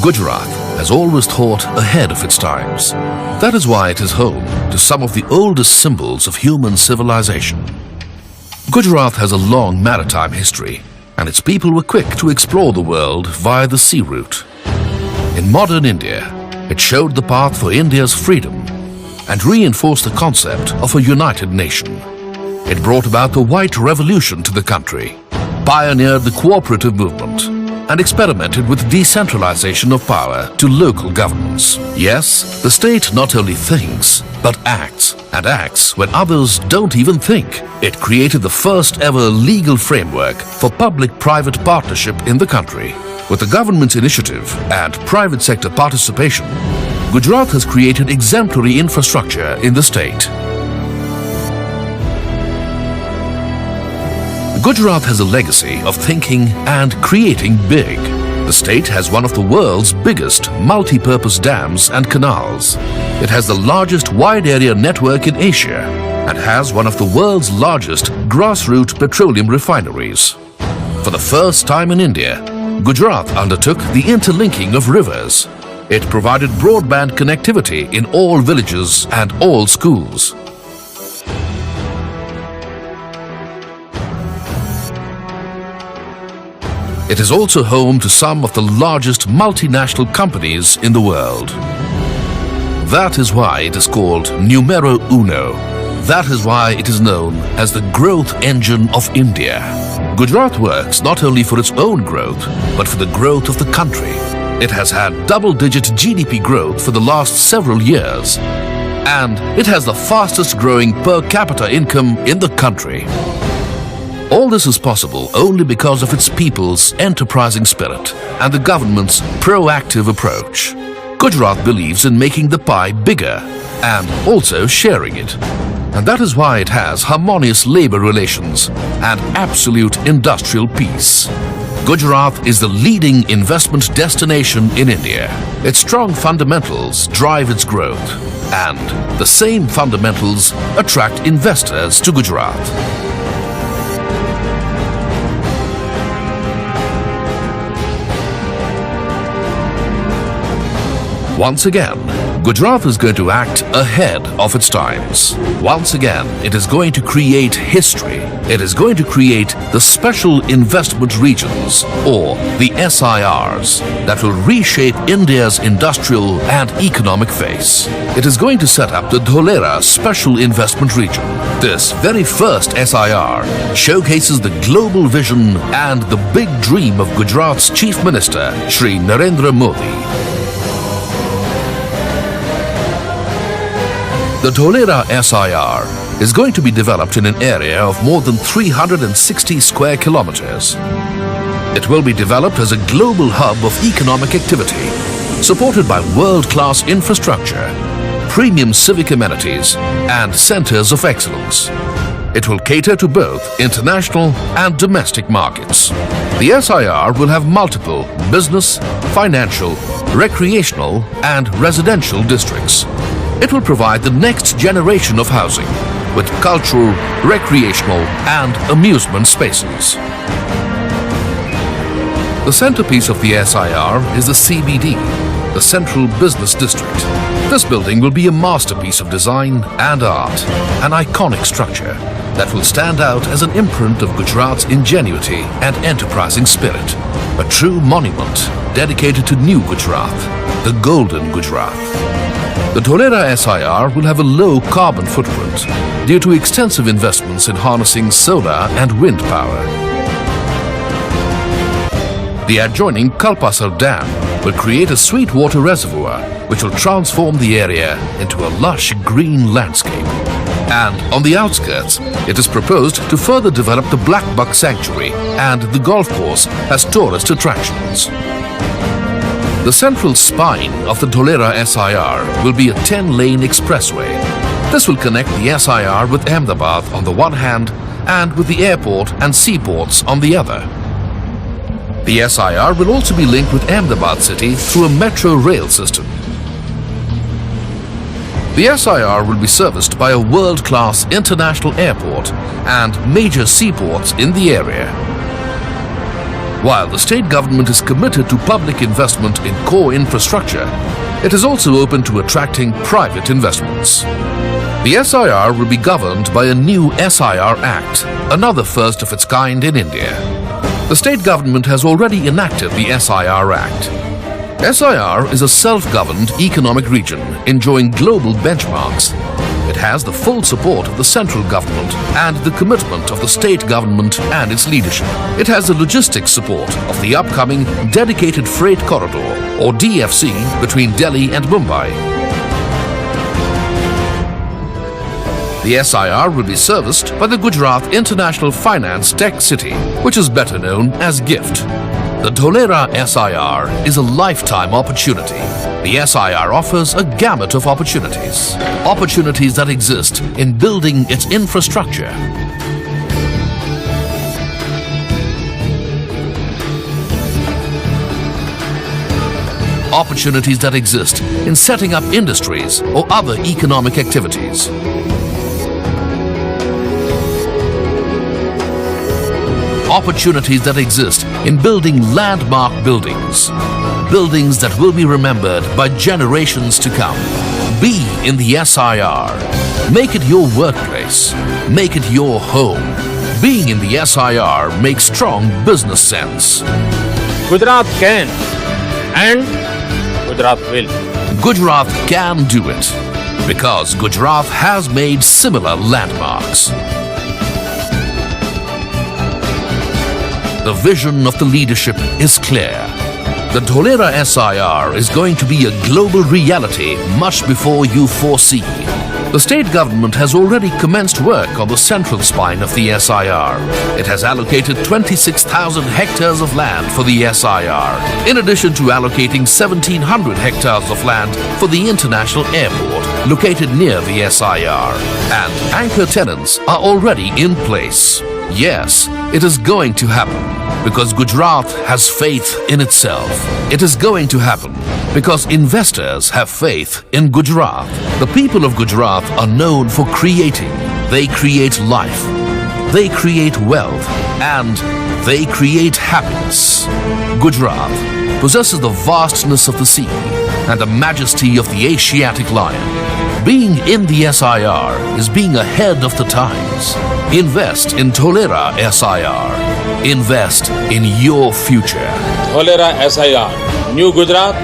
Gujarat has always thought ahead of its times. That is why it is home to some of the oldest symbols of human civilization. Gujarat has a long maritime history, and its people were quick to explore the world via the sea route. In modern India, it showed the path for India's freedom and reinforced the concept of a united nation. It brought about the White Revolution to the country, pioneered the cooperative movement, and experimented with decentralization of power to local governments. Yes, the state not only thinks, but acts, and acts when others don't even think. It created the first ever legal framework for public-private partnership in the country. With the government's initiative and private sector participation, Gujarat has created exemplary infrastructure in the state. Gujarat has a legacy of thinking and creating big. The state has one of the world's biggest multi-purpose dams and canals. It has the largest wide-area network in Asia and has one of the world's largest grassroots petroleum refineries. For the first time in India, Gujarat undertook the interlinking of rivers. It provided broadband connectivity in all villages and all schools. It is also home to some of the largest multinational companies in the world. That is why it is called numero uno. That is why it is known as the growth engine of India. Gujarat works not only for its own growth, but for the growth of the country. It has had double-digit GDP growth for the last several years, and it has the fastest growing per capita income in the country. All this is possible only because of its people's enterprising spirit and the government's proactive approach. Gujarat believes in making the pie bigger and also sharing it. And that is why it has harmonious labor relations and absolute industrial peace. Gujarat is the leading investment destination in India. Its strong fundamentals drive its growth, and the same fundamentals attract investors to Gujarat. Once again, Gujarat is going to act ahead of its times. Once again, it is going to create history. It is going to create the Special Investment Regions, or the SIRs, that will reshape India's industrial and economic face. It is going to set up the Dholera Special Investment Region. This very first SIR showcases the global vision and the big dream of Gujarat's Chief Minister, Shri Narendra Modi. The Dholera SIR is going to be developed in an area of more than 360 square kilometers. It will be developed as a global hub of economic activity, supported by world-class infrastructure, premium civic amenities, and centers of excellence. It will cater to both international and domestic markets. The SIR will have multiple business, financial, recreational, and residential districts. It will provide the next generation of housing with cultural, recreational, and amusement spaces. The centerpiece of the SIR is the CBD, the Central Business District. This building will be a masterpiece of design and art, an iconic structure that will stand out as an imprint of Gujarat's ingenuity and enterprising spirit. A true monument dedicated to New Gujarat, the Golden Gujarat. The Dholera SIR will have a low carbon footprint due to extensive investments in harnessing solar and wind power. The adjoining Kalpasar Dam will create a sweetwater reservoir which will transform the area into a lush green landscape. And on the outskirts, it is proposed to further develop the Black Buck Sanctuary and the golf course as tourist attractions. The central spine of the Dholera SIR will be a 10-lane expressway. This will connect the SIR with Ahmedabad on the one hand and with the airport and seaports on the other. The SIR will also be linked with Ahmedabad city through a metro rail system. The SIR will be serviced by a world-class international airport and major seaports in the area. While the state government is committed to public investment in core infrastructure, it is also open to attracting private investments. The SIR will be governed by a new SIR Act, another first of its kind in India. The state government has already enacted the SIR Act. SIR is a self-governed economic region enjoying global benchmarks. It has the full support of the central government and the commitment of the state government and its leadership. It has the logistics support of the upcoming Dedicated Freight Corridor, or DFC, between Delhi and Mumbai. The SIR will be serviced by the Gujarat International Finance Tech City, which is better known as GIFT. The Dholera SIR is a lifetime opportunity. The SIR offers a gamut of opportunities. Opportunities that exist in building its infrastructure. Opportunities that exist in setting up industries or other economic activities. Opportunities that exist in building landmark buildings. Buildings that will be remembered by generations to come. Be in the SIR. Make it your workplace. Make it your home. Being in the SIR makes strong business sense. Gujarat can and Gujarat will. Gujarat can do it because Gujarat has made similar landmarks. The vision of the leadership is clear. The Dholera SIR is going to be a global reality much before you foresee. The state government has already commenced work on the central spine of the SIR. It has allocated 26,000 hectares of land for the SIR, in addition to allocating 1,700 hectares of land for the international airport located near the SIR. And anchor tenants are already in place. Yes, it is going to happen because Gujarat has faith in itself. It is going to happen because investors have faith in Gujarat. The people of Gujarat are known for creating. They create life, they create wealth, and they create happiness. Gujarat possesses the vastness of the sea and the majesty of the Asiatic lion. Being in the SIR is being ahead of the times. Invest in Dholera SIR. Invest in your future. Dholera SIR. New Gujarat,